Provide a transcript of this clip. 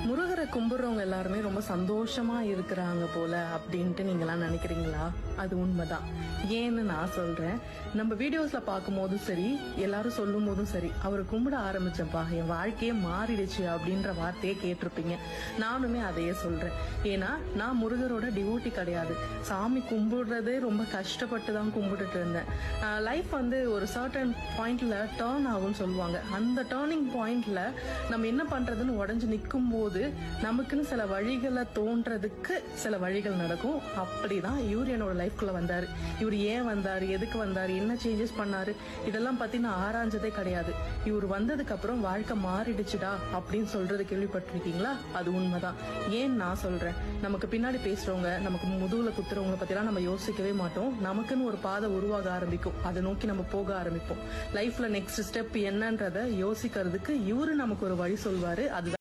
முருகரை கும்பிடுறவங்க எல்லாருமே ரொம்ப சந்தோஷமா இருக்கிறாங்க போல அப்படின்ட்டு நீங்களாம் நினைக்கிறீங்களா? அது உண்மைதான். ஏன்னு நான் சொல்றேன். நம்ம வீடியோஸ்ல பார்க்கும் போதும் சரி, எல்லாரும் சொல்லும் போதும் சரி, அவரை கும்பிட ஆரம்பிச்சப்பா என் வாழ்க்கையே மாறிடுச்சு அப்படின்ற வார்த்தையே கேட்டிருப்பீங்க. நானுமே அதையே சொல்றேன். ஏன்னா நான் முருகரோட டிவோட்டி கிடையாது. சாமி கும்பிடுறதே ரொம்ப கஷ்டப்பட்டு தான் கும்பிட்டுட்டு இருந்தேன். லைஃப் வந்து ஒரு சர்டன் பாயிண்ட்ல டேர்ன் ஆகும்னு சொல்லுவாங்க. அந்த டேர்னிங் பாயிண்ட்ல நம்ம என்ன பண்றதுன்னு உடஞ்சு நிற்கும் போது நமக்குன்னு சில வழிகளை தோன்றதுக்கு சில வழிகள் நடக்கும். அப்படிதான் இவர் என்னோட லைஃப்குள்ள வந்தாரு. இவர் ஏன் வந்தாரு, எதுக்கு வந்தாரு, என்ன சேஞ்சஸ் பண்ணாரு, இதெல்லாம் பத்தி நான் ஆராய்ஞ்சதே கிடையாது. இவர் வந்ததுக்கு அப்புறம் வாழ்க்கை மாறிடுச்சுடா அப்படின்னு சொல்றது கேள்விப்பட்டிருக்கீங்களா? அது உண்மைதான். ஏன் நான் சொல்றேன், நமக்கு பின்னாடி பேசுறவங்க, நமக்கு முதுகுல குத்துறவங்களை பத்திலாம் நம்ம யோசிக்கவே மாட்டோம். நமக்குன்னு ஒரு பாதை உருவாக ஆரம்பிக்கும். அதை நோக்கி நம்ம போக ஆரம்பிப்போம். லைஃப்ல நெக்ஸ்ட் ஸ்டெப் என்னன்றத யோசிக்கிறதுக்கு இவரு நமக்கு ஒரு வழி சொல்வாரு. அது